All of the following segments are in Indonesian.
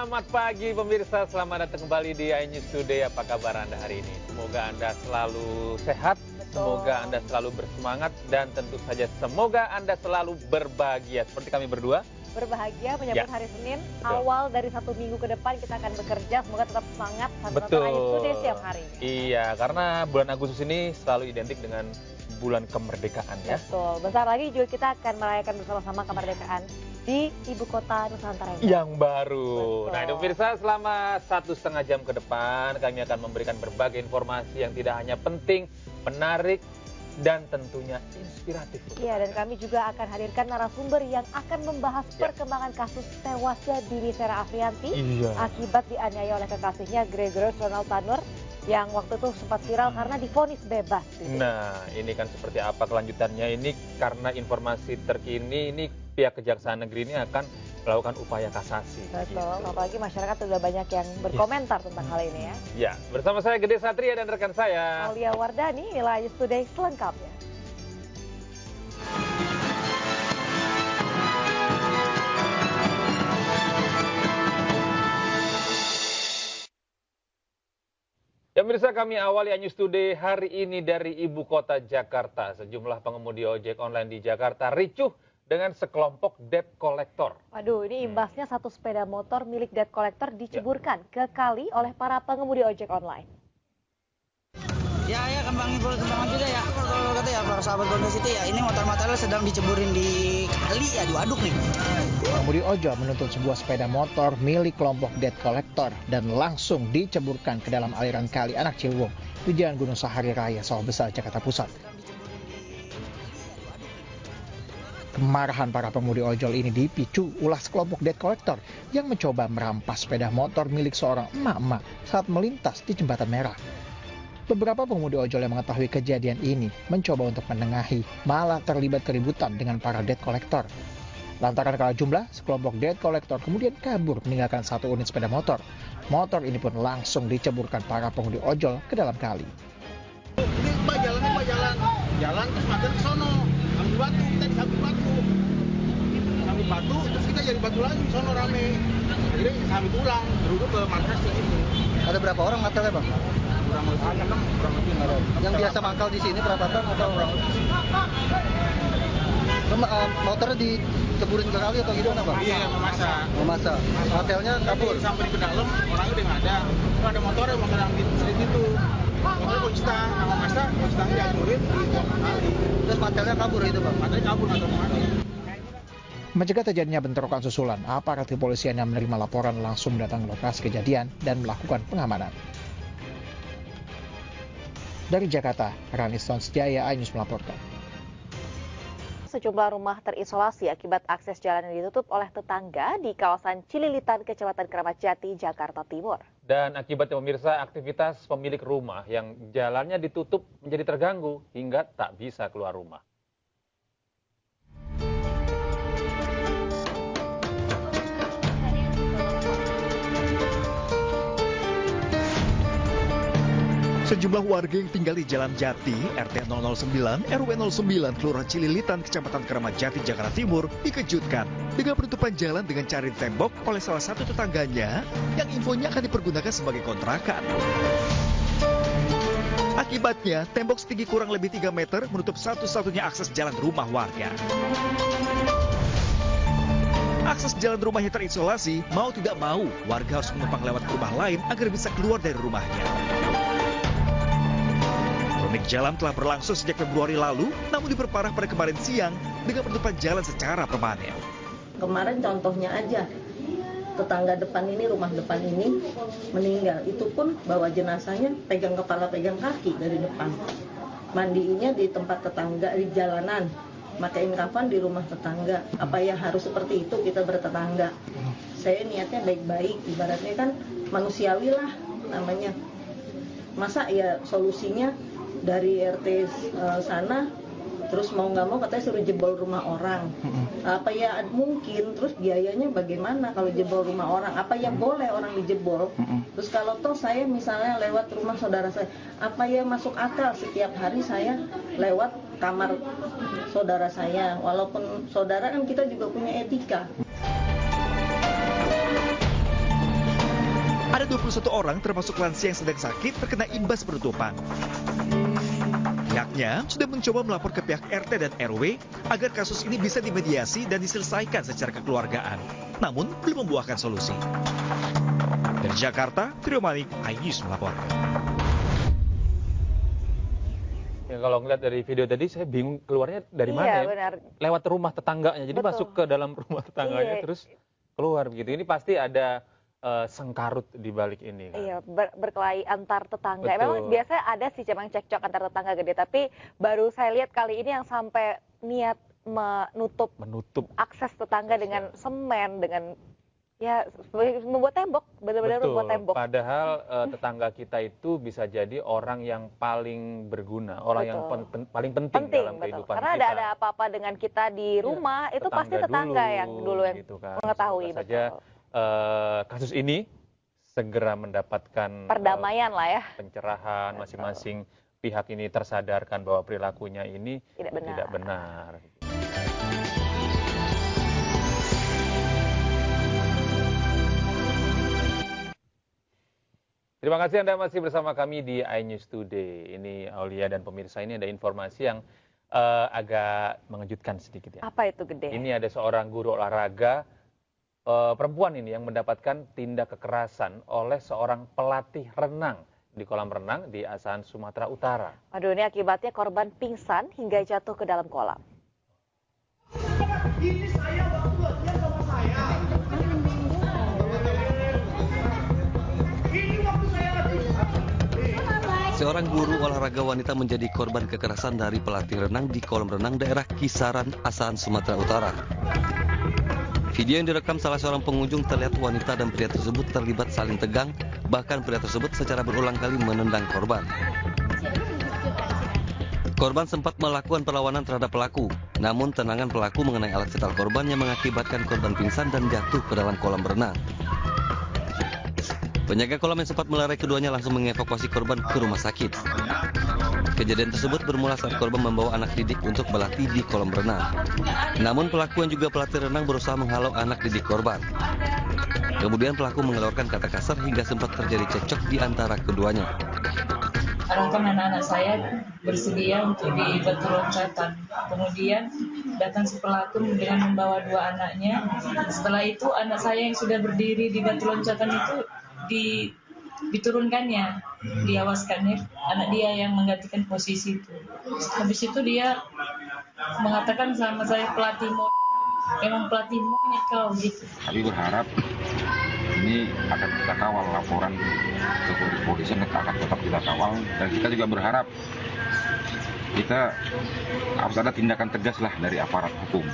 Selamat pagi pemirsa, selamat datang kembali di iNews Today. Apa kabar Anda hari ini? Semoga Anda selalu sehat, semoga Anda selalu bersemangat, dan tentu saja semoga Anda selalu berbahagia. Seperti kami berdua. Berbahagia menyambut hari Senin, awal dari 1 minggu ke depan kita akan bekerja, semoga tetap semangat sampai nonton iNews Today setiap hari. Iya, karena bulan Agustus ini selalu identik dengan bulan kemerdekaan ya. Betul, bentar lagi juga kita akan merayakan bersama-sama kemerdekaan di ibu kota Nusantara yang baru. Betul. Nah, itu pemirsa, selama 1,5 jam ke depan kami akan memberikan berbagai informasi yang tidak hanya penting, menarik, dan tentunya inspiratif. Iya, dan kami juga akan hadirkan narasumber yang akan membahas perkembangan kasus tewasnya Dini Sera Afrianti akibat dianiaya oleh kekasihnya Gregorius Ronald Tanur yang waktu itu sempat viral karena divonis bebas. Nah, ini kan seperti apa kelanjutannya ini, karena informasi terkini ini pihak Kejaksaan Negeri ini akan melakukan upaya kasasi. Betul, apalagi masyarakat sudah banyak yang berkomentar tentang hal ini ya. Ya, bersama saya Gede Satria dan rekan saya Aulia Wardani, inilah iNews Today selengkapnya. Ya pemirsa, kami awali iNews Today hari ini dari ibu kota Jakarta. Sejumlah pengemudi ojek online di Jakarta ricuh dengan sekelompok debt collector. Waduh, ini imbasnya satu sepeda motor milik debt collector diceburkan ke kali oleh para pengemudi ojek online. Ya, kembang juga ya. Kalau kata ya para sahabat Gondol City ya, ini motor-motornya sedang diceburin di kali ya, diaduk nih. Pengemudi ojol menuntut sebuah sepeda motor milik kelompok debt collector dan langsung diceburkan ke dalam aliran kali Anak Ciliwung di Jalan Gunung Sahari Raya, Sawah Besar, Jakarta Pusat. Kemarahan para pengemudi ojol ini dipicu ulah sekelompok debt collector yang mencoba merampas sepeda motor milik seorang emak-emak saat melintas di jembatan merah. Beberapa pengemudi ojol yang mengetahui kejadian ini mencoba untuk menengahi, malah terlibat keributan dengan para debt collector. Lantaran kalah jumlah, sekelompok debt collector kemudian kabur meninggalkan satu unit sepeda motor. Motor ini pun langsung diceburkan para pengemudi ojol ke dalam kali. Ini Pak jalan terus makan ke sono, ambil batu, kita disambut batu, terus kita jadi batu lagi, sono rame. Jadi kami pulang, beruduk ke markas ini. Ada berapa orang mangkalnya, Bang? Kurang lebih 6. Yang biasa mangkal di sini berapa ton atau orang? Motornya diceburin ke kali atau gimana, Bang? Iya, memasak. Hotelnya kabur. Sampai ke dalam, orangnya udah nggak ada. Kalau ada motor yang diselit itu. Motornya kunstang, sama masa kunstangnya dihancurin di kali. Terus materialnya kabur gitu, Bang? Materialnya kabur atau kemana? Mencegah terjadinya bentrokan susulan, aparat kepolisian yang menerima laporan langsung datang ke lokasi kejadian dan melakukan pengamanan. Dari Jakarta, Rani Stonsjaya, iNews melaporkan. Sejumlah rumah terisolasi akibat akses jalan yang ditutup oleh tetangga di kawasan Cililitan, Kecamatan Keramat Jati, Jakarta Timur. Dan akibatnya pemirsa, aktivitas pemilik rumah yang jalannya ditutup menjadi terganggu hingga tak bisa keluar rumah. Sejumlah warga yang tinggal di Jalan Jati, RT 009, RW 09, Kelurahan Cililitan, Kecamatan Keramat Jati, Jakarta Timur, dikejutkan dengan penutupan jalan dengan carin tembok oleh salah satu tetangganya yang infonya akan dipergunakan sebagai kontrakan. Akibatnya, tembok setinggi kurang lebih 3 meter menutup satu-satunya akses jalan rumah warga. Akses jalan rumahnya terisolasi, mau tidak mau, warga harus menumpang lewat ke rumah lain agar bisa keluar dari rumahnya. Kronik jalan telah berlangsung sejak Februari lalu, namun diperparah pada kemarin siang dengan penutupan jalan secara permanen. Kemarin contohnya aja, tetangga depan ini, rumah depan ini meninggal. Itu pun bawa jenazahnya pegang kepala, pegang kaki dari depan. Mandiinnya di tempat tetangga, di jalanan. Makain kafan di rumah tetangga. Apa ya harus seperti itu kita bertetangga? Saya niatnya baik-baik, ibaratnya kan manusiawi lah namanya. Masa ya solusinya dari RT sana, terus mau nggak mau katanya suruh jebol rumah orang. Apa ya mungkin, terus biayanya bagaimana kalau jebol rumah orang? Apa ya boleh orang dijebol? Terus kalau toh saya misalnya lewat rumah saudara saya, apa ya masuk akal setiap hari saya lewat kamar saudara saya? Walaupun saudara kan kita juga punya etika. Ada 21 orang termasuk lansia yang sedang sakit terkena imbas penutupan. Pihaknya sudah mencoba melapor ke pihak RT dan RW agar kasus ini bisa dimediasi dan diselesaikan secara kekeluargaan. Namun belum membuahkan solusi. Dari Jakarta, Trio Manik, iNews melaporkan. Ya, kalau ngeliat dari video tadi saya bingung keluarnya dari mana ya? Benar. Lewat rumah tetangganya. Jadi masuk ke dalam rumah tetangganya terus keluar begitu. Ini pasti ada sengkarut di balik ini kan. Iya, berkelahi antar tetangga. Betul. Memang biasanya ada sih memang cekcok antar tetangga gede, tapi baru saya lihat kali ini yang sampai niat menutup akses tetangga dengan semen, dengan ya membuat tembok, benar-benar membuat tembok. Padahal tetangga kita itu bisa jadi orang yang paling berguna, orang yang paling penting dalam kehidupan Karena kita. ada apa-apa dengan kita di rumah, itu pasti tetangga yang dulu yang gitu kan. mengetahui. Semoga saja kasus ini segera mendapatkan perdamaian lah ya. Pencerahan, masing-masing pihak ini tersadarkan bahwa perilakunya ini tidak benar. Terima kasih Anda masih bersama kami di iNews Today. Ini Aulia dan pemirsa, ini ada informasi yang agak mengejutkan sedikit ya. Apa itu Gede? Ini ada seorang guru olahraga perempuan ini yang mendapatkan tindak kekerasan oleh seorang pelatih renang di kolam renang di Asahan, Sumatera Utara. Waduh, ini akibatnya korban pingsan hingga jatuh ke dalam kolam. Ini saya waktu dia sama saya. Ini waktu saya lagi. Seorang guru olahraga wanita menjadi korban kekerasan dari pelatih renang di kolam renang daerah Kisaran, Asahan, Sumatera Utara. Video yang direkam salah seorang pengunjung terlihat wanita dan pria tersebut terlibat saling tegang, bahkan pria tersebut secara berulang kali menendang korban. Korban sempat melakukan perlawanan terhadap pelaku, namun tendangan pelaku mengenai alat vital korban yang mengakibatkan korban pingsan dan jatuh ke dalam kolam renang. Penjaga kolam yang sempat melerai keduanya langsung mengevakuasi korban ke rumah sakit. Kejadian tersebut bermula saat korban membawa anak didik untuk berlatih di kolam renang. Namun pelaku yang juga pelatih renang berusaha menghalau anak didik korban. Kemudian pelaku mengeluarkan kata kasar hingga sempat terjadi cekcok di antara keduanya. Arahkan anak-anak saya bersedia untuk di batu loncatan. Kemudian datang si pelaku dengan membawa dua anaknya. Setelah itu anak saya yang sudah berdiri di batu loncatan itu diturunkannya, diawaskannya, anak dia yang menggantikan posisi itu. Habis itu dia mengatakan sama saya, pelatihmu, emang pelatihmu kau gitu. Kami berharap ini akan kita kawal, laporan ke kepolisian akan tetap kita kawal, dan kita juga berharap kita harus ada tindakan tegas lah dari aparat hukum.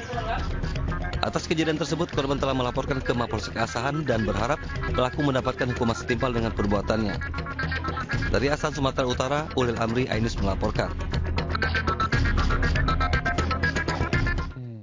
Atas kejadian tersebut, korban telah melaporkan ke Mapolsek Asahan dan berharap pelaku mendapatkan hukuman setimpal dengan perbuatannya. Dari Asahan, Sumatera Utara, Ulil Amri, iNews melaporkan.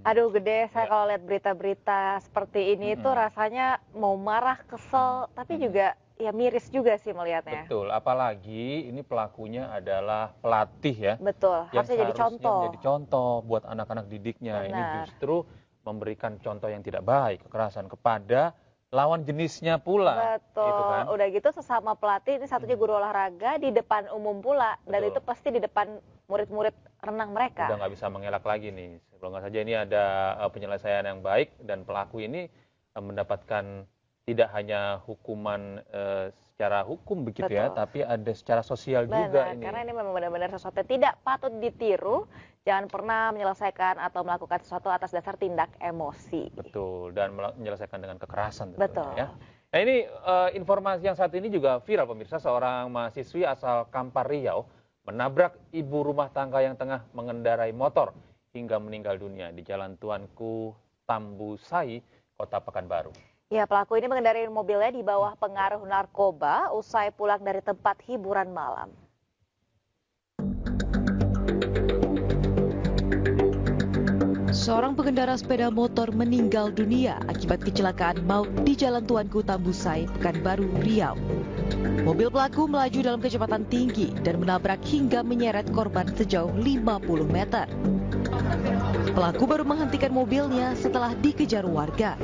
Aduh Gede, saya kalau lihat berita-berita seperti ini tuh rasanya mau marah, kesel, tapi juga ya miris juga sih melihatnya. Betul, apalagi ini pelakunya adalah pelatih ya. Betul, harusnya jadi contoh. Menjadi contoh buat anak-anak didiknya. Benar. Ini justru memberikan contoh yang tidak baik, kekerasan kepada lawan jenisnya pula. Betul, gitu kan? Udah gitu sesama pelatih, ini satunya guru olahraga di depan umum pula. Betul. Dan itu pasti di depan murid-murid renang mereka. Udah nggak bisa mengelak lagi nih. Semoga saja ini ada penyelesaian yang baik dan pelaku ini mendapatkan tidak hanya hukuman secara hukum begitu. Betul. Ya, tapi ada secara sosial juga ini. Karena ini memang benar-benar sesuatu yang tidak patut ditiru. Jangan pernah menyelesaikan atau melakukan sesuatu atas dasar tindak emosi. Betul, dan menyelesaikan dengan kekerasan. Betul. Ya. Nah ini informasi yang saat ini juga viral pemirsa, seorang mahasiswi asal Kampar Riau menabrak ibu rumah tangga yang tengah mengendarai motor hingga meninggal dunia di Jalan Tuanku Tambusai, Kota Pekanbaru. Ya, pelaku ini mengendarai mobilnya di bawah pengaruh narkoba usai pulang dari tempat hiburan malam. Seorang pengendara sepeda motor meninggal dunia akibat kecelakaan maut di Jalan Tuanku Tambusai, Pekanbaru, Riau. Mobil pelaku melaju dalam kecepatan tinggi dan menabrak hingga menyeret korban sejauh 50 meter. Pelaku baru menghentikan mobilnya setelah dikejar warga.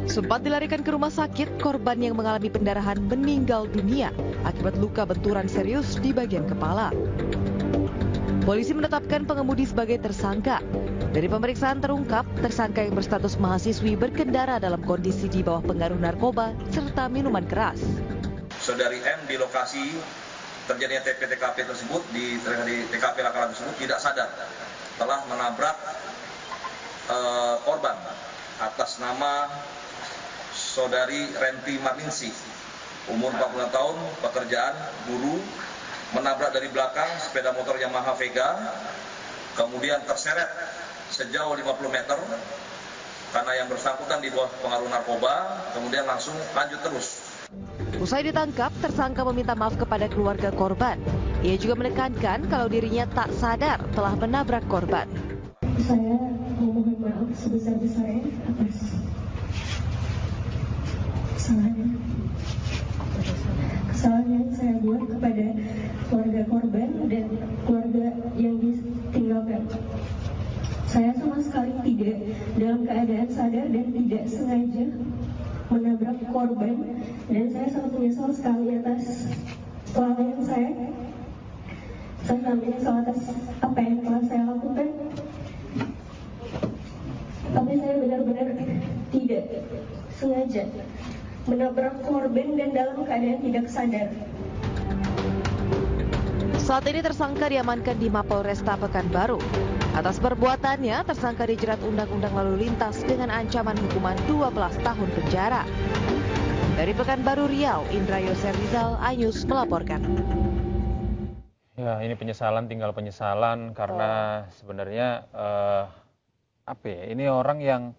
Sempat dilarikan ke rumah sakit, korban yang mengalami pendarahan meninggal dunia akibat luka benturan serius di bagian kepala. Polisi menetapkan pengemudi sebagai tersangka. Dari pemeriksaan terungkap, tersangka yang berstatus mahasiswi berkendara dalam kondisi di bawah pengaruh narkoba serta minuman keras. Saudari M di lokasi terjadinya TKP tersebut, di TKP lakalan tersebut tidak sadar telah menabrak korban atas nama Saudari Renti Marningsi, umur 40 tahun, pekerjaan guru, menabrak dari belakang sepeda motor Yamaha Vega, kemudian terseret sejauh 50 meter karena yang bersangkutan di bawah pengaruh narkoba, kemudian langsung lanjut terus. Usai ditangkap, tersangka meminta maaf kepada keluarga korban. Ia juga menekankan kalau dirinya tak sadar telah menabrak korban. Saya memohon maaf sebesar-besarnya atas kesalahan yang saya buat kepada keluarga korban dan keluarga yang ditinggalkan. Saya sama sekali tidak dalam keadaan sadar dan tidak sengaja menabrak korban, dan saya sangat menyesal sekali atas kelalaian saya. Saya sangat menyesal atas apa yang telah saya lakukan. Tapi saya benar-benar tidak sengaja menabrak korban dan dalam keadaan tidak sadar. Saat ini tersangka diamankan di Mapolresta Pekanbaru. Atas perbuatannya, tersangka dijerat Undang-Undang Lalu Lintas dengan ancaman hukuman 12 tahun penjara. Dari Pekanbaru Riau, Indra Yoserizal, iNews melaporkan. Ya, ini penyesalan tinggal penyesalan karena sebenarnya ini orang yang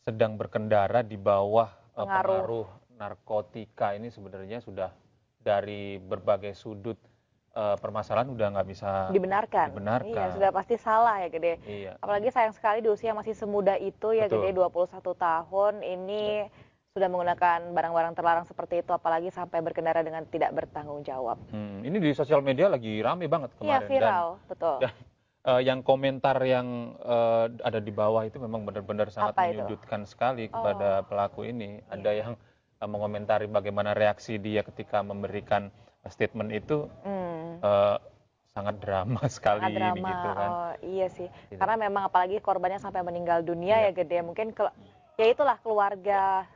sedang berkendara di bawah pengaruh narkotika ini sebenarnya sudah dari berbagai sudut permasalahan udah nggak bisa dibenarkan. Iya, sudah pasti salah ya Gede. Iya. Apalagi sayang sekali di usia masih semuda itu ya. Betul. Gede, 21 tahun ini sudah menggunakan barang-barang terlarang seperti itu, apalagi sampai berkendara dengan tidak bertanggung jawab. Ini di sosial media lagi rame banget kemarin. Iya, viral, betul. Yang komentar yang ada di bawah itu memang benar-benar sangat menyudutkan sekali kepada pelaku ini. Ada yang mengomentari bagaimana reaksi dia ketika memberikan statement itu sangat drama sekali. Sangat drama, gitu kan. Iya sih. Karena memang apalagi korbannya sampai meninggal dunia ya Gede. Mungkin ya itulah keluarga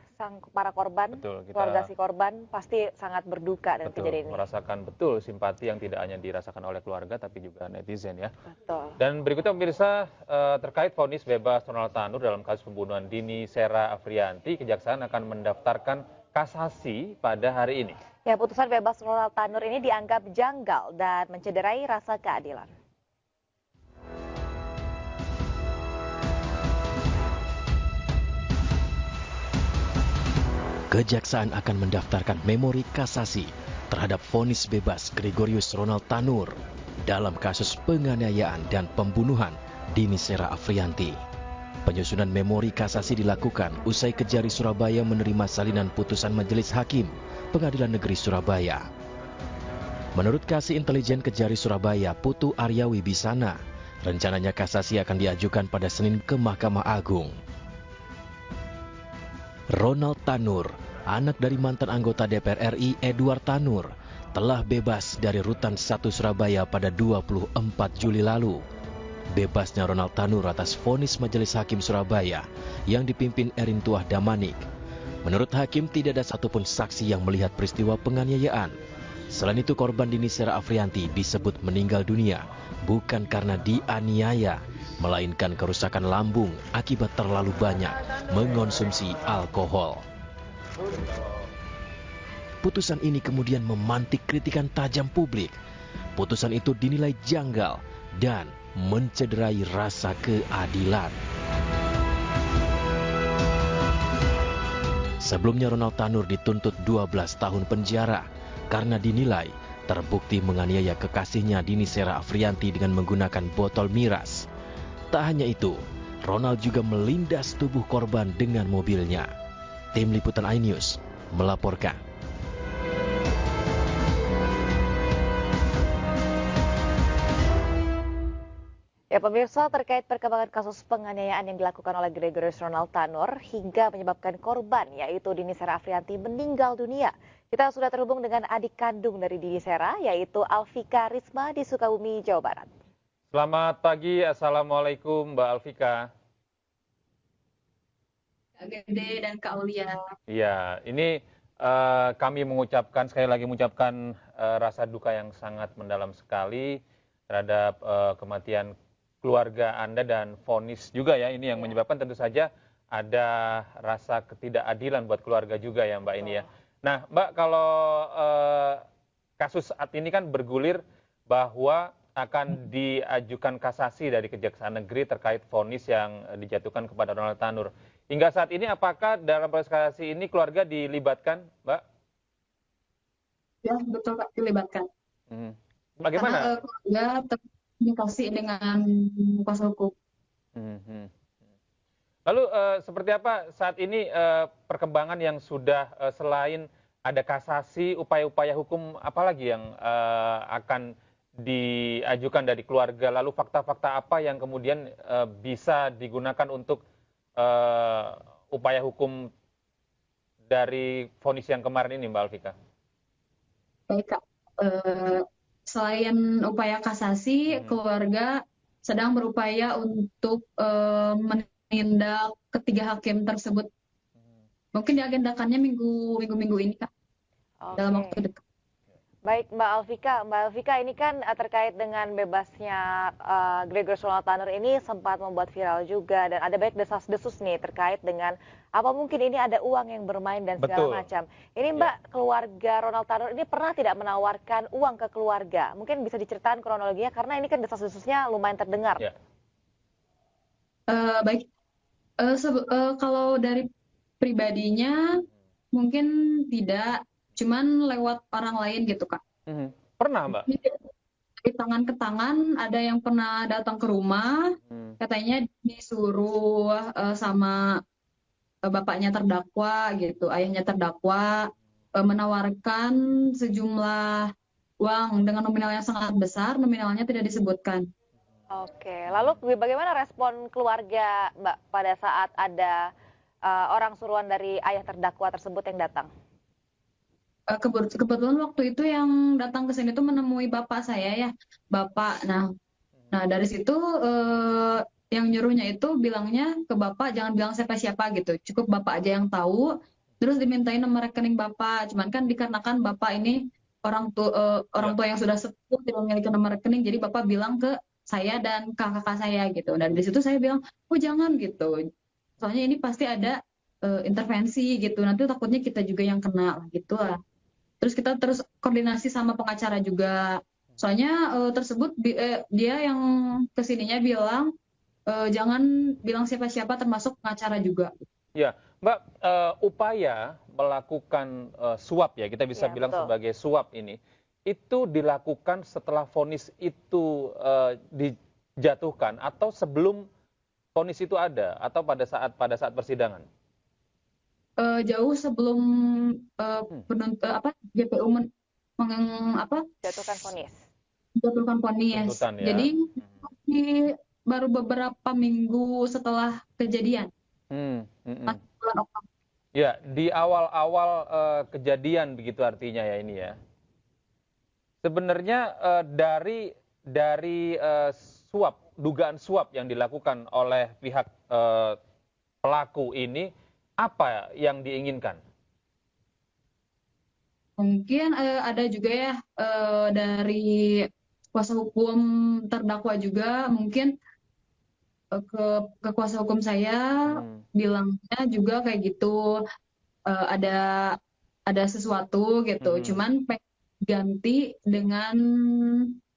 para korban, keluarga si korban pasti sangat berduka dengan kejadian ini. Merasakan betul simpati yang tidak hanya dirasakan oleh keluarga tapi juga netizen ya. Betul. Dan berikutnya pemirsa, terkait vonis bebas Ronald Tanur dalam kasus pembunuhan Dini Sera Afrianti, Kejaksaan akan mendaftarkan kasasi pada hari ini. Ya, putusan bebas Ronald Tanur ini dianggap janggal dan mencederai rasa keadilan. Kejaksaan akan mendaftarkan memori kasasi terhadap vonis bebas Gregorius Ronald Tanur dalam kasus penganiayaan dan pembunuhan Dini Sera Afrianti. Penyusunan memori kasasi dilakukan usai Kejari Surabaya menerima salinan putusan Majelis Hakim Pengadilan Negeri Surabaya. Menurut Kasih Intelijen Kejari Surabaya, Putu Arya Wibisana, rencananya kasasi akan diajukan pada Senin ke Mahkamah Agung. Ronald Tanur, anak dari mantan anggota DPR RI Edward Tanur, telah bebas dari Rutan 1 Surabaya pada 24 Juli lalu. Bebasnya Ronald Tanur atas vonis Majelis Hakim Surabaya yang dipimpin Erin Tuah Damanik. Menurut Hakim, tidak ada satupun saksi yang melihat peristiwa penganiayaan. Selain itu, korban Dini Sera Afrianti disebut meninggal dunia bukan karena dianiaya, melainkan kerusakan lambung akibat terlalu banyak mengonsumsi alkohol. Putusan ini kemudian memantik kritikan tajam publik. Putusan itu dinilai janggal dan mencederai rasa keadilan. Sebelumnya Ronald Tanur dituntut 12 tahun penjara karena dinilai terbukti menganiaya kekasihnya Dini Sera Afrianti dengan menggunakan botol miras. Tak hanya itu, Ronald juga melindas tubuh korban dengan mobilnya. Tim Liputan iNews melaporkan. Ya pemirsa, terkait perkembangan kasus penganiayaan yang dilakukan oleh Gregorius Ronald Tanur hingga menyebabkan korban yaitu Dini Sera Afrianti meninggal dunia. Kita sudah terhubung dengan adik kandung dari Dini Sera yaitu Alfika Risma di Sukabumi, Jawa Barat. Selamat pagi, Assalamualaikum Mbak Alfika. Kak Gede dan Kak Aulia. Iya, ini kami sekali lagi mengucapkan rasa duka yang sangat mendalam sekali terhadap kematian keluarga Anda dan vonis juga ya, ini yang menyebabkan tentu saja ada rasa ketidakadilan buat keluarga juga ya Mbak ini ya. Nah Mbak, kalau kasus saat ini kan bergulir bahwa akan diajukan kasasi dari Kejaksaan Negeri terkait vonis yang dijatuhkan kepada Ronald Tanur. Hingga saat ini apakah dalam proses kasasi ini keluarga dilibatkan Mbak? Ya betul Pak, dilibatkan. Bagaimana? Karena keluarga terkomunikasi dengan kuasa hukum. Lalu seperti apa saat ini perkembangan yang sudah selain ada kasasi, upaya-upaya hukum apalagi yang akan diajukan dari keluarga? Lalu fakta-fakta apa yang kemudian bisa digunakan untuk upaya hukum dari vonis yang kemarin ini Mbak Alfika? Baik Kak. Selain upaya kasasi, keluarga sedang berupaya untuk menindak ketiga hakim tersebut. Mungkin diagendakannya minggu ini Kak, dalam waktu dekat. Baik Mbak Alfika ini kan terkait dengan bebasnya Gregorius Ronald Tanur ini sempat membuat viral juga dan ada banyak desas-desus nih terkait dengan apa mungkin ini ada uang yang bermain dan segala macam. Ini Mbak, keluarga Ronald Tanur ini pernah tidak menawarkan uang ke keluarga? Mungkin bisa diceritakan kronologinya karena ini kan desas-desusnya lumayan terdengar. Baik, kalau dari pribadinya mungkin tidak. Cuman lewat orang lain gitu Kak. Pernah Mbak? Dari tangan ke tangan, ada yang pernah datang ke rumah, katanya disuruh sama bapaknya terdakwa gitu, ayahnya terdakwa, menawarkan sejumlah uang dengan nominal yang sangat besar, nominalnya tidak disebutkan. Oke, lalu bagaimana respon keluarga Mbak pada saat ada orang suruhan dari ayah terdakwa tersebut yang datang? Kebetulan waktu itu yang datang ke sini tuh menemui bapak saya ya, bapak. Nah dari situ yang nyuruhnya itu bilangnya ke bapak jangan bilang siapa-siapa gitu, cukup bapak aja yang tahu. Terus dimintain nomor rekening bapak, cuman kan dikarenakan bapak ini orang tua yang sudah sepuh tidak memiliki nomor rekening, jadi bapak bilang ke saya dan kakak saya gitu. Dan di situ saya bilang, oh jangan gitu, soalnya ini pasti ada intervensi gitu, nanti takutnya kita juga yang kena gitu lah. Terus kita terus koordinasi sama pengacara juga. Soalnya dia yang kesininya bilang jangan bilang siapa-siapa termasuk pengacara juga. Ya, Mbak, upaya melakukan suap ya, kita bisa bilang sebagai suap ini, itu dilakukan setelah vonis itu dijatuhkan atau sebelum vonis itu ada atau pada saat persidangan? Jauh sebelum JPU jatuhkan vonis. Jadi baru beberapa minggu setelah kejadian. Bulan Oktober. Ya, di awal-awal kejadian begitu artinya ya ini ya. Sebenarnya dari dugaan suap yang dilakukan oleh pihak pelaku ini, apa yang diinginkan? Mungkin ada juga ya dari kuasa hukum terdakwa juga, mungkin ke kuasa hukum saya bilangnya juga kayak gitu, ada sesuatu gitu, cuman ganti dengan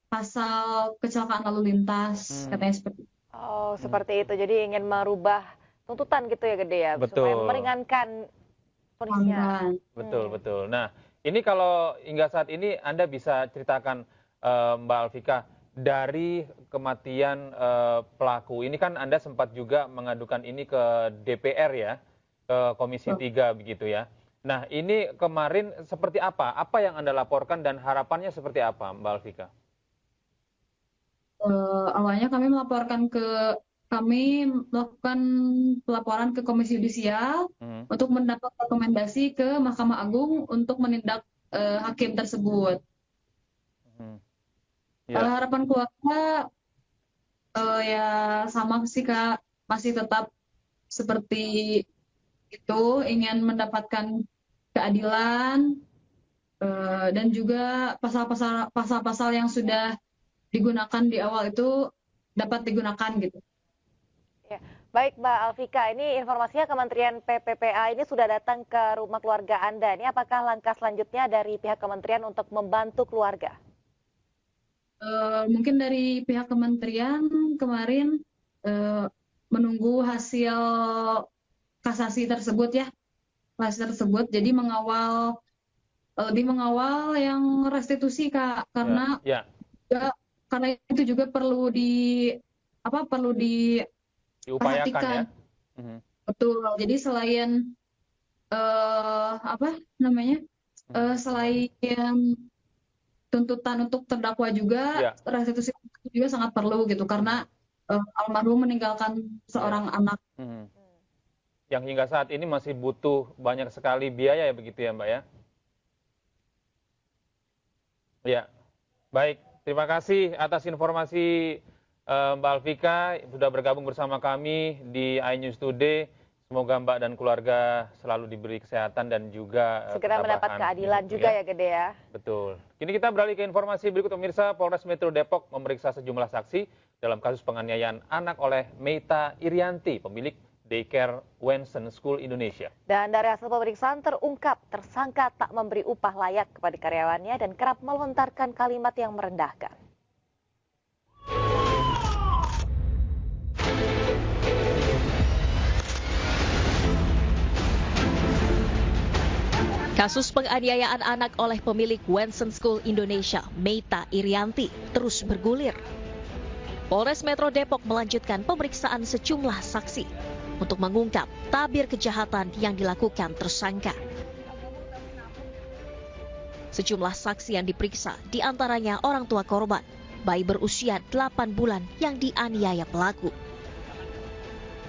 pasal kecelakaan lalu lintas, katanya seperti itu. Oh, seperti itu. Jadi ingin merubah tuntutan gitu ya Gede ya, supaya meringankan vonisnya. Betul. Nah, ini kalau hingga saat ini Anda bisa ceritakan Mbak Alfika, dari kematian pelaku ini kan Anda sempat juga mengadukan ini ke DPR ya, ke Komisi 3 begitu ya. Nah, ini kemarin seperti apa? Apa yang Anda laporkan dan harapannya seperti apa Mbak Alfika? Awalnya kami melakukan pelaporan ke Komisi Yudisial untuk mendapat rekomendasi ke Mahkamah Agung untuk menindak hakim tersebut. Kalau harapan keluarga ya sama sih Kak, masih tetap seperti itu, ingin mendapatkan keadilan dan juga pasal-pasal yang sudah digunakan di awal itu dapat digunakan gitu. Ya. Baik Mbak Alfika, ini informasinya Kementerian PPPA ini sudah datang ke rumah keluarga Anda. Ini apakah langkah selanjutnya dari pihak kementerian untuk membantu keluarga? Mungkin dari pihak kementerian kemarin menunggu hasil kasasi tersebut ya, jadi lebih mengawal yang restitusi Kak, karena karena itu juga perlu diupayakan ya. Betul. Jadi selain selain tuntutan untuk terdakwa juga, restitusi juga sangat perlu gitu, karena almarhum meninggalkan seorang anak. Yang hingga saat ini masih butuh banyak sekali biaya ya, begitu ya Mbak ya? Ya, baik. Terima kasih atas informasi Mbak Alfika sudah bergabung bersama kami di iNews Today. Semoga Mbak dan keluarga selalu diberi kesehatan dan juga segera mendapat keadilan juga ya Gede ya. Betul. Kini kita beralih ke informasi berikut pemirsa. Polres Metro Depok memeriksa sejumlah saksi dalam kasus penganiayaan anak oleh Meita Irianti, pemilik Daycare Wensen School Indonesia. Dan dari hasil pemeriksaan terungkap tersangka tak memberi upah layak kepada karyawannya dan kerap melontarkan kalimat yang merendahkan. Kasus penganiayaan anak oleh pemilik Wensen School Indonesia, Meita Irianti, terus bergulir. Polres Metro Depok melanjutkan pemeriksaan sejumlah saksi untuk mengungkap tabir kejahatan yang dilakukan tersangka. Sejumlah saksi yang diperiksa diantaranya orang tua korban, bayi berusia 8 bulan yang dianiaya pelaku.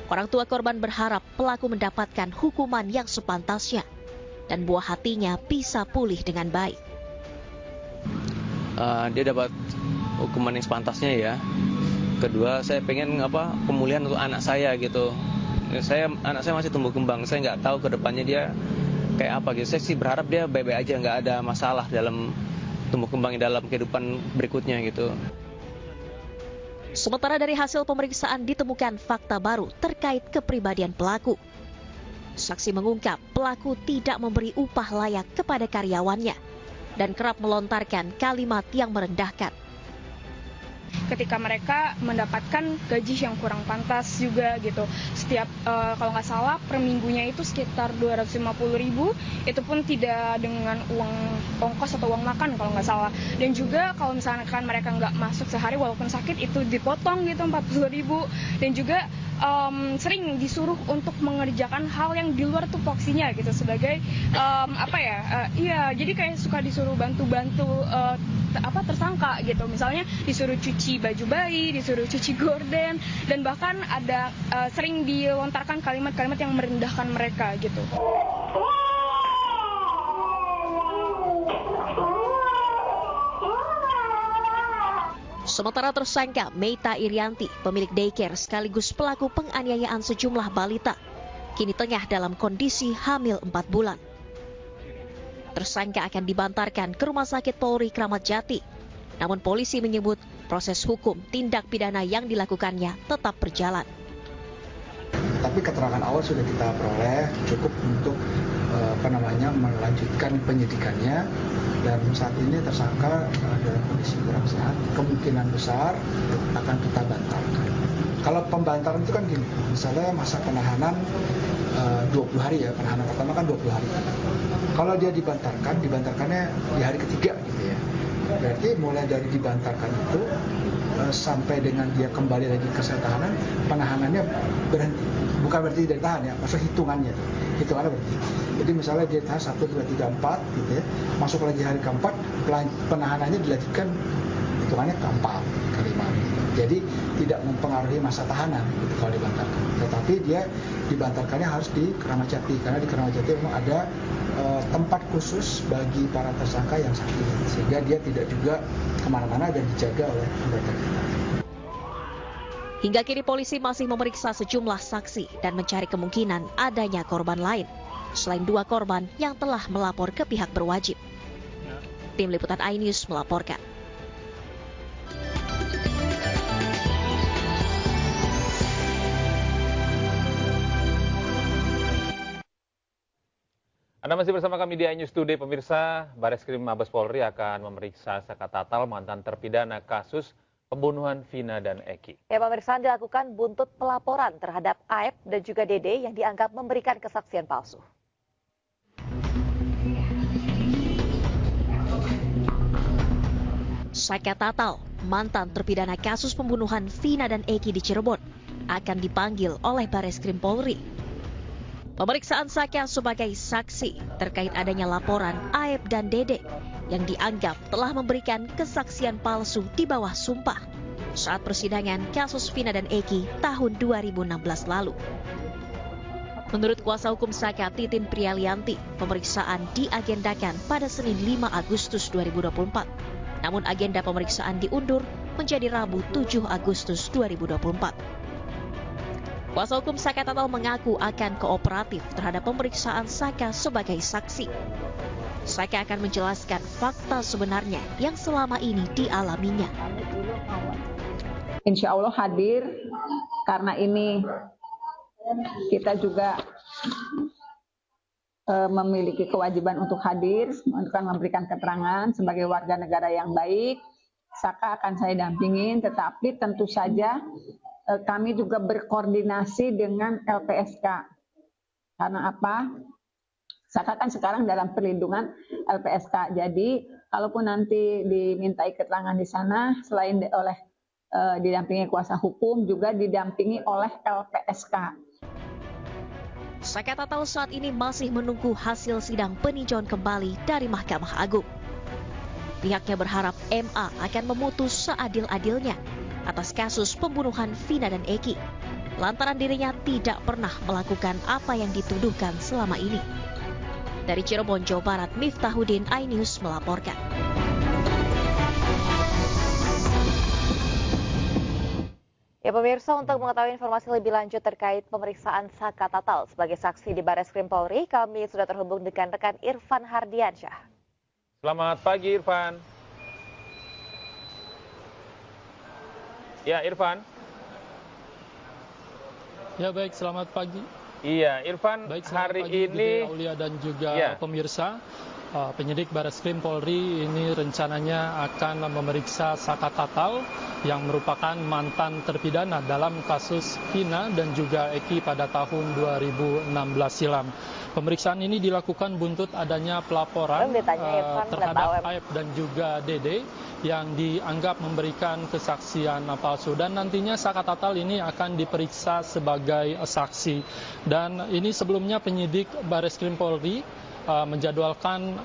Orang tua korban berharap pelaku mendapatkan hukuman yang sepantasnya dan buah hatinya bisa pulih dengan baik. Dia dapat hukuman yang sepantasnya ya. Kedua, saya pengen pemulihan untuk anak saya gitu. Anak saya masih tumbuh kembang, saya nggak tahu ke depannya dia kayak apa gitu. Saya sih berharap dia baik-baik aja, nggak ada masalah dalam tumbuh kembang dalam kehidupan berikutnya gitu. Sementara dari hasil pemeriksaan ditemukan fakta baru terkait kepribadian pelaku. Saksi mengungkap pelaku tidak memberi upah layak kepada karyawannya dan kerap melontarkan kalimat yang merendahkan. Ketika mereka mendapatkan gaji yang kurang pantas juga gitu. Setiap kalau nggak salah per minggunya itu sekitar 250.000, itu pun tidak dengan uang ongkos atau uang makan kalau nggak salah. Dan juga kalau misalkan mereka nggak masuk sehari walaupun sakit itu dipotong gitu 40.000. Dan juga sering disuruh untuk mengerjakan hal yang di luar tupoksinya gitu sebagai jadi kayak suka disuruh bantu-bantu tersangka gitu, misalnya disuruh cuci baju bayi, disuruh cuci gorden, dan bahkan ada sering dilontarkan kalimat-kalimat yang merendahkan mereka gitu. Sementara tersangka Meita Irianti, pemilik daycare sekaligus pelaku penganiayaan sejumlah balita, kini tengah dalam kondisi hamil 4 bulan. Tersangka akan dibantarkan ke Rumah Sakit Polri Kramat Jati. Namun polisi menyebut proses hukum tindak pidana yang dilakukannya tetap berjalan. Tapi keterangan awal sudah kita peroleh cukup untuk melanjutkan penyidikannya, dan saat ini tersangka dalam kondisi kurang sehat, kemungkinan besar akan kita bantarkan. Kalau pembantaran itu kan gini, misalnya masa penahanan 20 hari ya, penahanan pertama kan 20 hari. Kalau dia dibantarkannya di hari ketiga gitu ya. Berarti mulai dari dibantarkan itu sampai dengan dia kembali lagi ke sel tahanan, penahanannya berhenti. Bukan berarti dari tahan ya, maksud hitungannya. Hitungannya berarti. Jadi misalnya dia tahan 1, 2, 3, 4 gitu ya. Masuk lagi hari keempat, penahanannya dilanjutkan hitungannya keempat, kelima. Jadi tidak mempengaruhi masa tahanan gitu, kalau dibantarkan. Tetapi dia dibantarkannya harus di Keramat Jati, karena di Keramat Jati memang ada tempat khusus bagi para tersangka yang sakit, sehingga dia tidak juga kemana-mana dan dijaga oleh anggota kita. Hingga kini polisi masih memeriksa sejumlah saksi dan mencari kemungkinan adanya korban lain, selain 2 korban yang telah melapor ke pihak berwajib. Tim Liputan iNews melaporkan. Anda masih bersama kami di iNews Today, pemirsa. Bareskrim Mabes Polri akan memeriksa Saka Tatal, mantan terpidana kasus pembunuhan Vina dan Eki. Ya, pemeriksaan dilakukan buntut pelaporan terhadap Aep dan juga Dede yang dianggap memberikan kesaksian palsu. Saka Tatal, mantan terpidana kasus pembunuhan Vina dan Eki di Cirebon, akan dipanggil oleh Bareskrim Polri. Pemeriksaan Saka sebagai saksi terkait adanya laporan Aep dan Dede yang dianggap telah memberikan kesaksian palsu di bawah sumpah saat persidangan kasus Vina dan Eki tahun 2016 lalu. Menurut kuasa hukum Saka, Titin Prialianti, pemeriksaan diagendakan pada Senin 5 Agustus 2024. Namun agenda pemeriksaan diundur menjadi Rabu 7 Agustus 2024. Kuasa hukum Saka Tatal mengaku akan kooperatif terhadap pemeriksaan Saka sebagai saksi. Saka akan menjelaskan fakta sebenarnya yang selama ini dialaminya. Insya Allah hadir, karena ini kita juga memiliki kewajiban untuk hadir, untuk memberikan keterangan sebagai warga negara yang baik. Saka akan saya dampingin, tetapi tentu saja kami juga berkoordinasi dengan LPSK. Karena apa? Saka kan sekarang dalam perlindungan LPSK. Jadi, kalaupun nanti dimintai keterangan di sana, selain didampingi kuasa hukum, juga didampingi oleh LPSK. Saka Tatal saat ini masih menunggu hasil sidang peninjauan kembali dari Mahkamah Agung. Pihaknya berharap MA akan memutus seadil-adilnya atas kasus pembunuhan Vina dan Eki, lantaran dirinya tidak pernah melakukan apa yang dituduhkan selama ini. Dari Cirebon, Jawa Barat, Miftahuddin, iNews melaporkan. Ya pemirsa, untuk mengetahui informasi lebih lanjut terkait pemeriksaan Saka Tatal sebagai saksi di Bareskrim Polri, kami sudah terhubung dengan rekan Irfan Hardiansyah. Selamat pagi, Irfan. Ya, Irfan. Ya, baik, selamat pagi. Iya, Irfan, baik, hari pagi, ini Gede, Aulia dan juga pemirsa, penyidik Bareskrim Polri ini rencananya akan memeriksa Saka Tatal yang merupakan mantan terpidana dalam kasus Vina dan juga Eki pada tahun 2016 silam. Pemeriksaan ini dilakukan buntut adanya pelaporan terhadap Aep dan juga Dede yang dianggap memberikan kesaksian palsu, dan nantinya Saka Tatal ini akan diperiksa sebagai saksi. Dan ini sebelumnya penyidik Bareskrim Polri menjadwalkan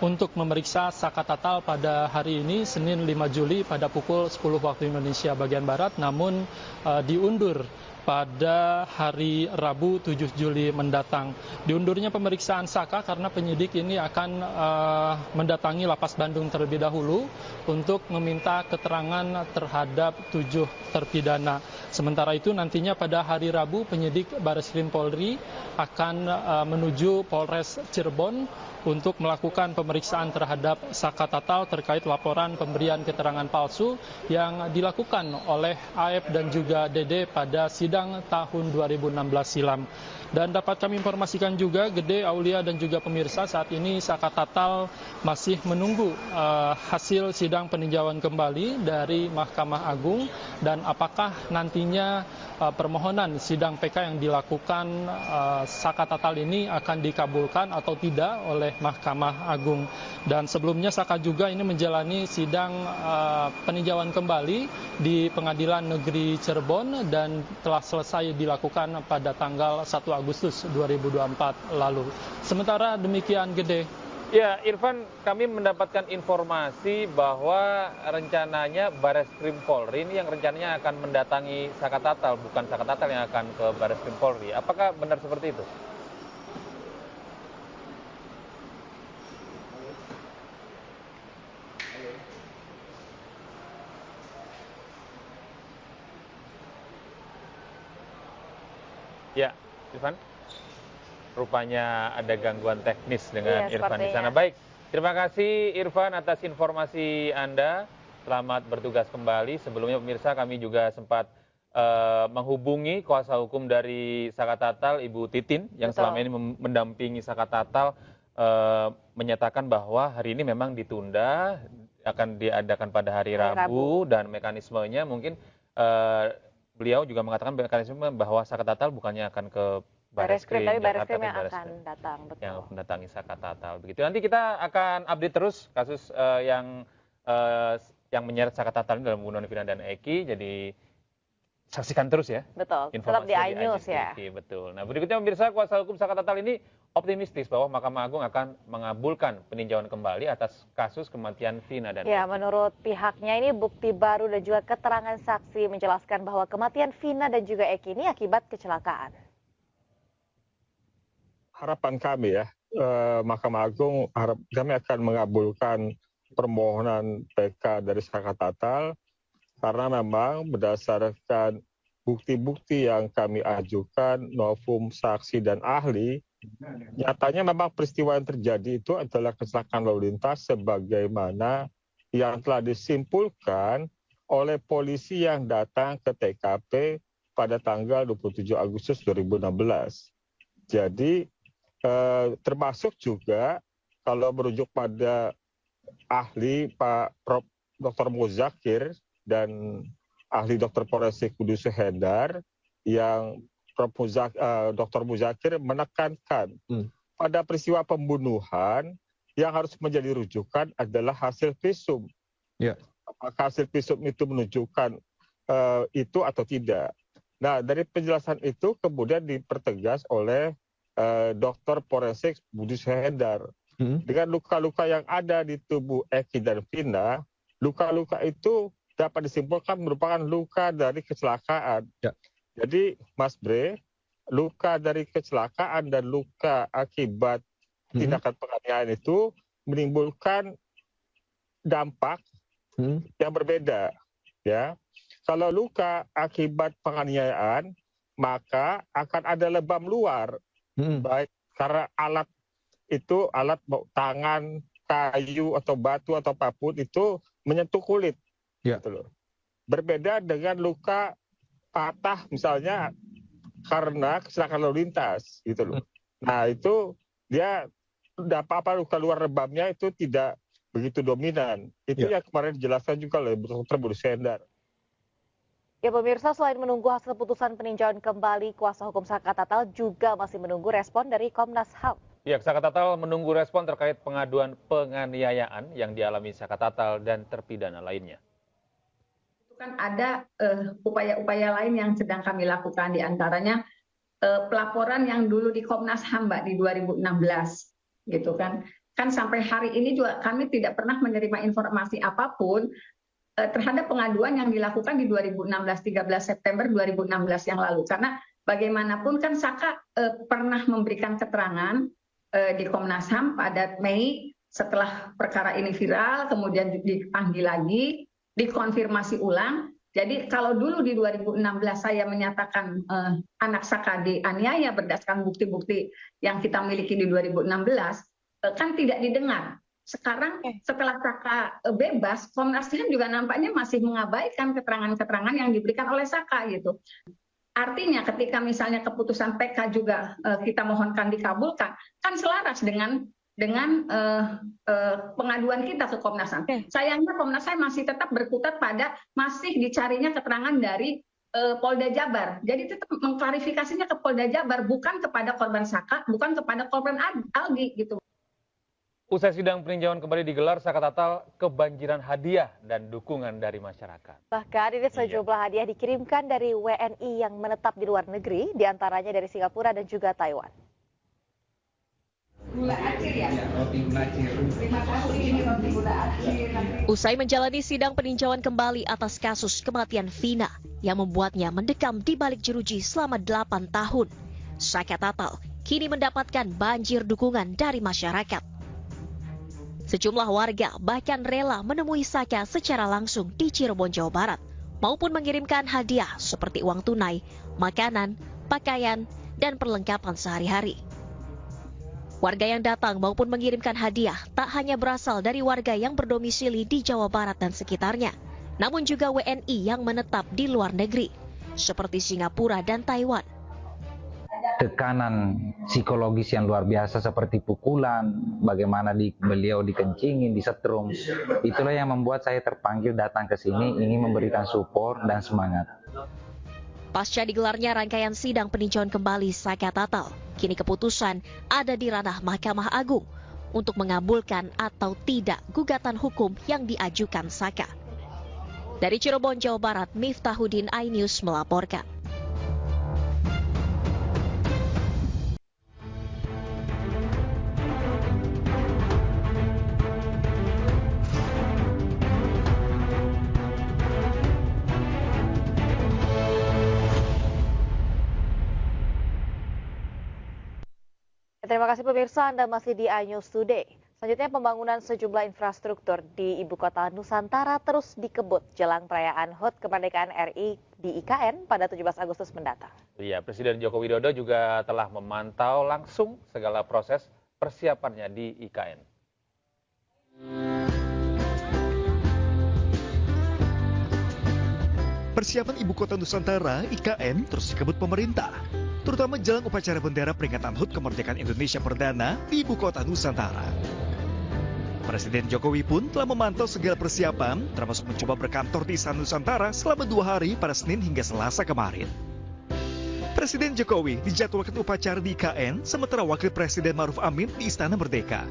untuk memeriksa Saka Tatal pada hari ini, Senin 5 Juli pada pukul 10 waktu Indonesia bagian Barat, namun diundur pada hari Rabu 7 Juli mendatang. Diundurnya pemeriksaan Saka karena penyidik ini akan mendatangi Lapas Bandung terlebih dahulu untuk meminta keterangan terhadap 7 terpidana. Sementara itu nantinya pada hari Rabu penyidik Bareskrim Polri akan menuju Polres Cirebon untuk melakukan pemeriksaan terhadap Saka Tatal terkait laporan pemberian keterangan palsu yang dilakukan oleh Aep dan juga Dede pada sidang tahun 2016 silam. Dan dapat kami informasikan juga, Gede, Aulia dan juga pemirsa, saat ini Saka Tatal masih menunggu hasil sidang peninjauan kembali dari Mahkamah Agung dan apakah nantinya permohonan sidang PK yang dilakukan Saka Tatal ini akan dikabulkan atau tidak oleh Mahkamah Agung. Dan sebelumnya Saka juga ini menjalani sidang peninjauan kembali di Pengadilan Negeri Cirebon dan telah selesai dilakukan pada tanggal 1 Agustus 2024 lalu. Sementara demikian, Gede. Ya, Irfan, kami mendapatkan informasi bahwa rencananya Bareskrim Polri ini yang rencananya akan mendatangi Saka Tatal, bukan Saka Tatal yang akan ke Bareskrim Polri. Apakah benar seperti itu? Ya, Irfan. Rupanya ada gangguan teknis dengan Irfan di sana. Baik, terima kasih Irfan atas informasi Anda. Selamat bertugas kembali. Sebelumnya pemirsa, kami juga sempat menghubungi kuasa hukum dari Saka Tatal, Ibu Titin, yang selama ini mendampingi Saka Tatal, menyatakan bahwa hari ini memang ditunda, akan diadakan pada hari Rabu, dan mekanismenya mungkin beliau juga mengatakan mekanisme bahwa Saka Tatal bukannya akan ke Bareskrim, tapi Bareskrim yang akan datang, betul. Yang mendatangi Saka Tatal. Begitu. Nanti kita akan update terus kasus yang menyeret Saka Tatal dalam pembunuhan Vina dan Eki. Jadi saksikan terus ya. Betul. Tetap di iNews ya. Betul. Nah, berikutnya pemirsa, kuasa hukum Saka Tatal ini optimistis bahwa Mahkamah Agung akan mengabulkan peninjauan kembali atas kasus kematian Vina dan Eki. Ya, menurut pihaknya ini bukti baru dan juga keterangan saksi menjelaskan bahwa kematian Vina dan juga Eki ini akibat kecelakaan. Harapan kami ya, Mahkamah Agung kami akan mengabulkan permohonan PK dari Saka Tatal karena memang berdasarkan bukti-bukti yang kami ajukan, novum, saksi, dan ahli, nyatanya memang peristiwa yang terjadi itu adalah kecelakaan lalu lintas sebagaimana yang telah disimpulkan oleh polisi yang datang ke TKP pada tanggal 27 Agustus 2016. Jadi, termasuk juga kalau merujuk pada ahli Pak Prof. Dr. Muzakir dan ahli Dr. Forensik Kudus Hendar yang Dr. Muzakir menekankan pada peristiwa pembunuhan yang harus menjadi rujukan adalah hasil visum. Ya. Apakah hasil visum itu menunjukkan itu atau tidak? Nah, dari penjelasan itu kemudian dipertegas oleh Dr. Forensik Kudus Hendar. Dengan luka-luka yang ada di tubuh Eki dan Vina, luka-luka itu dapat disimpulkan merupakan luka dari kecelakaan. Ya. Jadi, Mas Bre, luka dari kecelakaan dan luka akibat tindakan penganiayaan itu menimbulkan dampak yang berbeda. Ya, kalau luka akibat penganiayaan, maka akan ada lebam luar. Baik karena alat itu, alat tangan, kayu atau batu atau apapun itu menyentuh kulit. Ya. Gitu loh. Berbeda dengan luka patah misalnya karena kecelakaan lalu lintas gitu loh. Nah, itu dia apa luka luar lebamnya itu tidak begitu dominan. Itu yang kemarin dijelaskan juga oleh Dr. Kudus Hendar. Ya pemirsa, selain menunggu hasil keputusan peninjauan kembali, kuasa hukum Saka Tatal juga masih menunggu respon dari Komnas HAM. Ya, Saka Tatal menunggu respon terkait pengaduan penganiayaan yang dialami Saka Tatal dan terpidana lainnya. Itu kan ada upaya-upaya lain yang sedang kami lakukan, diantaranya pelaporan yang dulu di Komnas HAM, Mbak, di 2016, gitu kan. Kan sampai hari ini juga kami tidak pernah menerima informasi apapun terhadap pengaduan yang dilakukan di 2016, 13 September 2016 yang lalu. Karena bagaimanapun kan Saka pernah memberikan keterangan di Komnas HAM pada Mei setelah perkara ini viral, kemudian dipanggil lagi, dikonfirmasi ulang. Jadi kalau dulu di 2016 saya menyatakan anak Saka dianiaya berdasarkan bukti-bukti yang kita miliki di 2016, kan tidak didengar. Sekarang setelah Saka bebas, Komnas HAM juga nampaknya masih mengabaikan keterangan-keterangan yang diberikan oleh Saka gitu. Artinya ketika misalnya keputusan PK juga kita mohonkan dikabulkan, kan selaras dengan pengaduan kita ke Komnas HAM. Sayangnya Komnas HAM masih tetap berkutat pada masih dicarinya keterangan dari Polda Jabar. Jadi tetap mengklarifikasinya ke Polda Jabar, bukan kepada korban Saka, bukan kepada korban Aldi gitu. Usai sidang peninjauan kembali digelar, Saka Tatal kebanjiran hadiah dan dukungan dari masyarakat. Bahkan ini sejumlah hadiah dikirimkan dari WNI yang menetap di luar negeri, diantaranya dari Singapura dan juga Taiwan. Gula acir ya? Roti gula acir. Terima kasih, ini roti gula acir. Usai menjalani sidang peninjauan kembali atas kasus kematian Vina yang membuatnya mendekam di balik jeruji selama 8 tahun, Saka Tatal kini mendapatkan banjir dukungan dari masyarakat. Sejumlah warga bahkan rela menemui Saka secara langsung di Cirebon, Jawa Barat, maupun mengirimkan hadiah seperti uang tunai, makanan, pakaian, dan perlengkapan sehari-hari. Warga yang datang maupun mengirimkan hadiah tak hanya berasal dari warga yang berdomisili di Jawa Barat dan sekitarnya, namun juga WNI yang menetap di luar negeri, seperti Singapura dan Taiwan. Tekanan psikologis yang luar biasa seperti pukulan, bagaimana beliau dikencingin, disetrum, itulah yang membuat saya terpanggil datang ke sini ingin memberikan support dan semangat. Pasca digelarnya rangkaian sidang peninjauan kembali Saka Tatal, kini keputusan ada di ranah Mahkamah Agung untuk mengabulkan atau tidak gugatan hukum yang diajukan Saka. Dari Cirebon, Jawa Barat, Miftahuddin, iNews melaporkan. Terima kasih pemirsa, Anda masih di iNews Today. Selanjutnya, pembangunan sejumlah infrastruktur di Ibu Kota Nusantara terus dikebut jelang perayaan HUT Kemerdekaan RI di IKN pada 17 Agustus mendatang. Iya, Presiden Joko Widodo juga telah memantau langsung segala proses persiapannya di IKN. Persiapan Ibu Kota Nusantara IKN terus dikebut pemerintah, terutama jelang upacara bendera peringatan HUT Kemerdekaan Indonesia Perdana di Ibu Kota Nusantara. Presiden Jokowi pun telah memantau segala persiapan, termasuk mencoba berkantor di Istana Nusantara selama 2 hari pada Senin hingga Selasa kemarin. Presiden Jokowi dijadwalkan upacara di IKN, sementara Wakil Presiden Ma'ruf Amin di Istana Merdeka.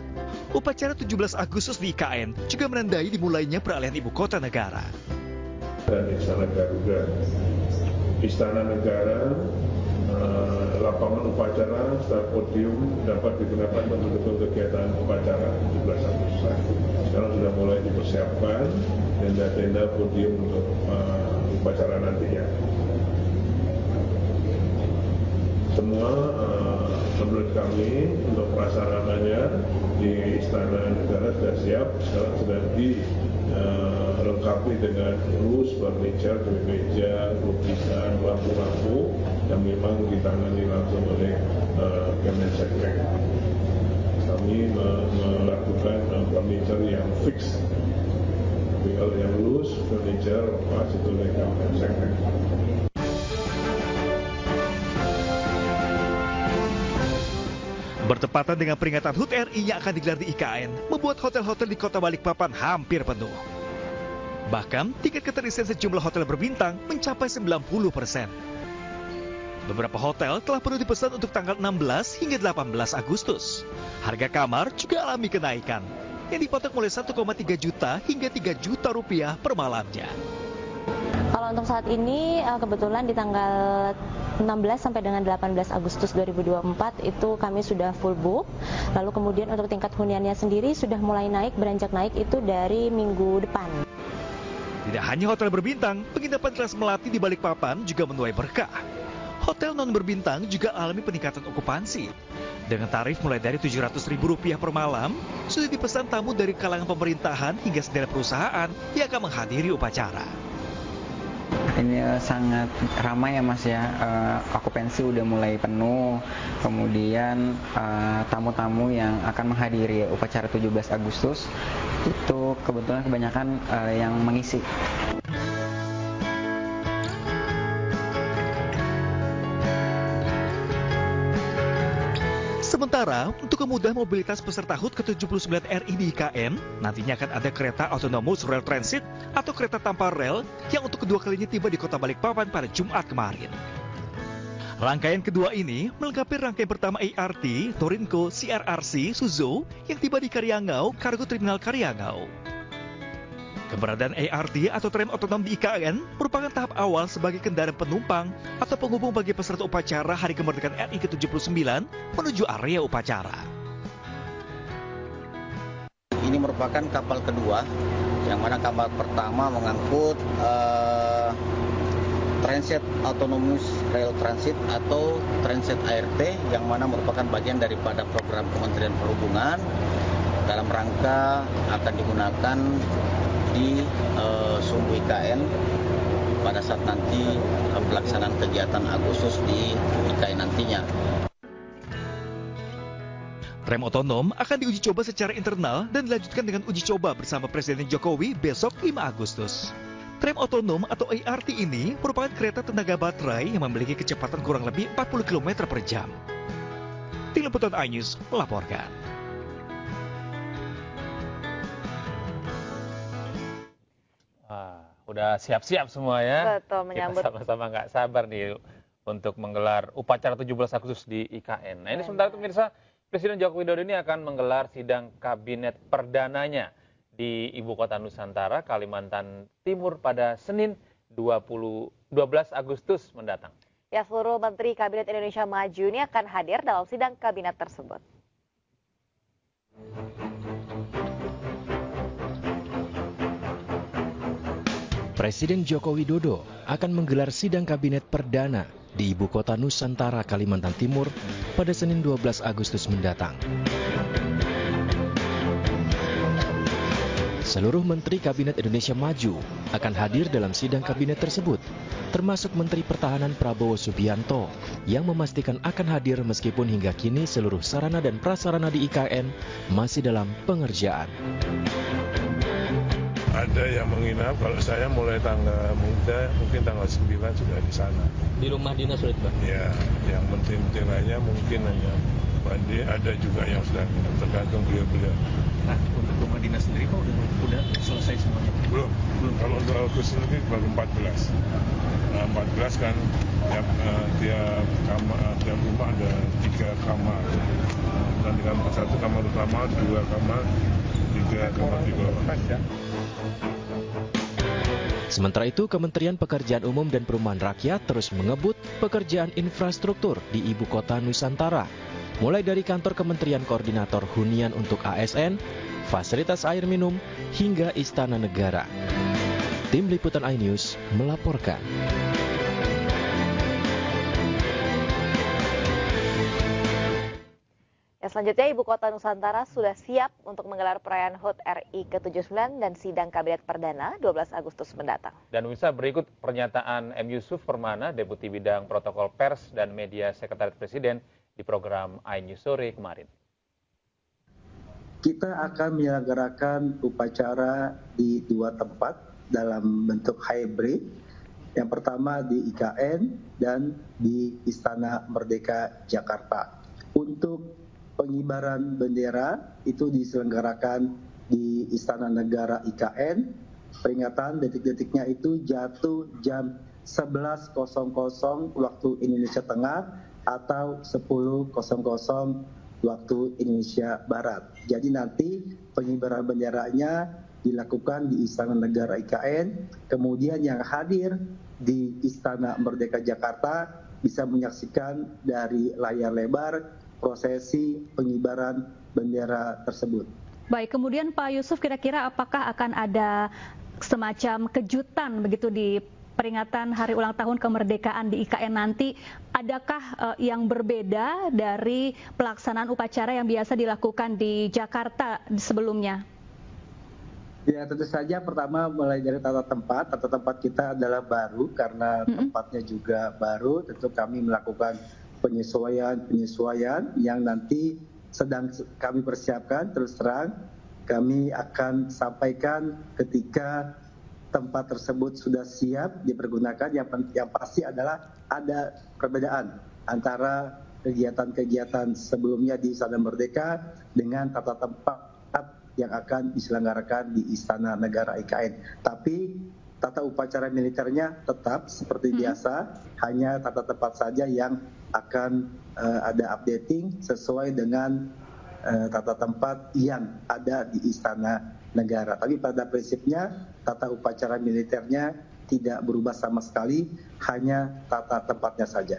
Upacara 17 Agustus di IKN juga menandai dimulainya peralihan Ibu Kota Negara. Dan Istana Garuda, Istana Negara, lapangan upacara, serta podium dapat digunakan untuk mendukung kegiatan upacara 17 Agustus. Sekarang sudah mulai dipersiapkan tenda-tenda podium untuk upacara nantinya. Semua menurut kami untuk prasarananya di Istana Negara sudah siap, sekarang sedang dilengkapi dengan rus, furniture, meja, lukisan, lampu-lampu yang memang ditangani langsung oleh Kemenseknek. Kami melakukan furniture yang fix. Kalau yang loose, furniture, pas itu oleh Kemenseknek. Bertepatan dengan peringatan HUT RI yang akan digelar di IKN, membuat hotel-hotel di Kota Balikpapan hampir penuh. Bahkan, tiket keterisian sejumlah hotel berbintang mencapai 90%. Beberapa hotel telah penuh dipesan untuk tanggal 16 hingga 18 Agustus. Harga kamar juga alami kenaikan, yang dipatok mulai 1,3 juta hingga 3 juta rupiah per malamnya. Kalau untuk saat ini, kebetulan di tanggal 16 sampai dengan 18 Agustus 2024 itu kami sudah full book. Lalu kemudian untuk tingkat huniannya sendiri sudah mulai naik, beranjak naik itu dari minggu depan. Tidak hanya hotel berbintang, penginapan kelas melati di Balikpapan juga menuai berkah. Hotel non berbintang juga alami peningkatan okupansi. Dengan tarif mulai dari Rp700.000 per malam, sudah dipesan tamu dari kalangan pemerintahan hingga sederet perusahaan yang akan menghadiri upacara. Ini sangat ramai ya Mas ya, okupansi udah mulai penuh, kemudian tamu-tamu yang akan menghadiri upacara 17 Agustus itu kebetulan kebanyakan yang mengisi. Sementara, untuk kemudahan mobilitas peserta HUT ke-79 RI di IKN, nantinya akan ada kereta Autonomous Rail Transit atau kereta tanpa rel yang untuk kedua kalinya tiba di Kota Balikpapan pada Jumat kemarin. Rangkaian kedua ini melengkapi rangkaian pertama ART, Torinco, CRRC, Suzhou yang tiba di Karyangau, Kargo Terminal Karyangau. Keberadaan ART atau tram otonom di IKN merupakan tahap awal sebagai kendaraan penumpang atau penghubung bagi peserta upacara Hari Kemerdekaan RI ke-79 menuju area upacara. merupakan kapal kedua, yang mana kapal pertama mengangkut Transit Autonomous Rail Transit atau Transit ART, yang mana merupakan bagian daripada program Kementerian Perhubungan dalam rangka akan digunakan di Sumbu IKN pada saat nanti pelaksanaan kegiatan Agustus di IKN nantinya. Rem otonom akan diuji coba secara internal dan dilanjutkan dengan uji coba bersama Presiden Jokowi besok 5 Agustus. Rem otonom atau ART ini merupakan kereta tenaga baterai yang memiliki kecepatan kurang lebih 40 km per jam. Tim Liputan iNews melaporkan. Udah siap-siap semua ya. Betul, menyambut. Kita sama-sama nggak sabar nih untuk menggelar upacara 17 Agustus di IKN. Nah ini sementara itu pemirsa, Presiden Joko Widodo ini akan menggelar sidang kabinet perdananya di Ibu Kota Nusantara, Kalimantan Timur pada Senin 12 Agustus mendatang. Ya, seluruh Menteri Kabinet Indonesia Maju ini akan hadir dalam sidang kabinet tersebut. Presiden Joko Widodo akan menggelar sidang kabinet perdana di Ibu Kota Nusantara, Kalimantan Timur pada Senin 12 Agustus mendatang. Seluruh Menteri Kabinet Indonesia Maju akan hadir dalam sidang kabinet tersebut, termasuk Menteri Pertahanan Prabowo Subianto yang memastikan akan hadir meskipun hingga kini seluruh sarana dan prasarana di IKN masih dalam pengerjaan. Ada yang menginap, kalau saya mulai mungkin tanggal 9 sudah di sana. Di rumah dinas sudah, Pak? Ya, yang menteri-menteri lainnya mungkin hanya Bandi, ada juga yang sudah tergantung beliau-beliau. Nah, untuk rumah dinas sendiri Pak udah selesai semuanya? Belum. Kalau untuk Agustus ini baru 14. Nah, 14 kan tiap rumah ada 3 kamar. Dan di kamar 1 kamar utama, 2 kamar, 3 kamar di bawah. Sementara itu, Kementerian Pekerjaan Umum dan Perumahan Rakyat terus mengebut pekerjaan infrastruktur di Ibu Kota Nusantara. Mulai dari kantor Kementerian Koordinator Hunian untuk ASN, fasilitas air minum, hingga Istana Negara. Tim Liputan iNews melaporkan. Ya, selanjutnya Ibu Kota Nusantara sudah siap untuk menggelar perayaan HUT RI ke-79 dan sidang kabinet perdana 12 Agustus mendatang. Dan bisa berikut pernyataan M. Yusuf Permana, Deputi Bidang Protokol Pers dan Media Sekretariat Presiden di program iNews Sore kemarin. Kita akan menyelenggarakan upacara di 2 tempat dalam bentuk hybrid. Yang pertama di IKN dan di Istana Merdeka Jakarta. Untuk pengibaran bendera itu diselenggarakan di Istana Negara IKN. Peringatan detik-detiknya itu jatuh jam 11.00 waktu Indonesia Tengah atau 10.00 waktu Indonesia Barat. Jadi nanti pengibaran benderanya dilakukan di Istana Negara IKN, kemudian yang hadir di Istana Merdeka Jakarta bisa menyaksikan dari layar lebar prosesi pengibaran bendera tersebut. Baik, kemudian Pak Yusuf, kira-kira apakah akan ada semacam kejutan begitu di peringatan Hari Ulang Tahun Kemerdekaan di IKN nanti? Adakah yang berbeda dari pelaksanaan upacara yang biasa dilakukan di Jakarta sebelumnya? Ya, tentu saja pertama mulai dari tata tempat kita adalah baru karena tempatnya juga baru. Tentu kami melakukan penyesuaian yang nanti sedang kami persiapkan. Terus terang kami akan sampaikan ketika tempat tersebut sudah siap dipergunakan. Yang pasti adalah ada perbedaan antara kegiatan-kegiatan sebelumnya di Istana Merdeka dengan tata tempat yang akan diselenggarakan di Istana Negara IKN. Tapi tata upacara militernya tetap seperti biasa, hanya tata tempat saja yang akan ada updating sesuai dengan tata tempat yang ada di Istana Negara. Tapi pada prinsipnya tata upacara militernya tidak berubah sama sekali, hanya tata tempatnya saja.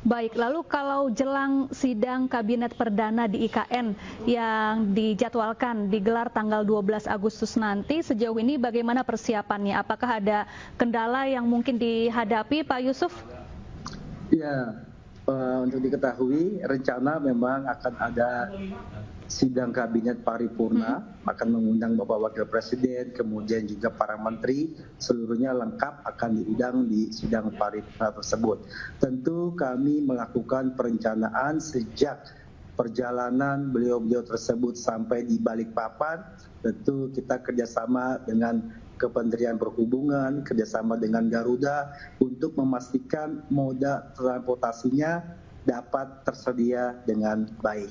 Baik, lalu kalau jelang sidang Kabinet Perdana di IKN yang dijadwalkan digelar tanggal 12 Agustus nanti, sejauh ini bagaimana persiapannya? Apakah ada kendala yang mungkin dihadapi, Pak Yusuf? Ya, untuk diketahui, rencana memang akan ada sidang kabinet paripurna, akan mengundang Bapak Wakil Presiden, kemudian juga para menteri, seluruhnya lengkap akan diundang di sidang paripurna tersebut. Tentu kami melakukan perencanaan sejak perjalanan beliau-beliau tersebut sampai di Balikpapan. Tentu kita kerjasama dengan Kementerian Perhubungan, kerjasama dengan Garuda untuk memastikan moda transportasinya dapat tersedia dengan baik.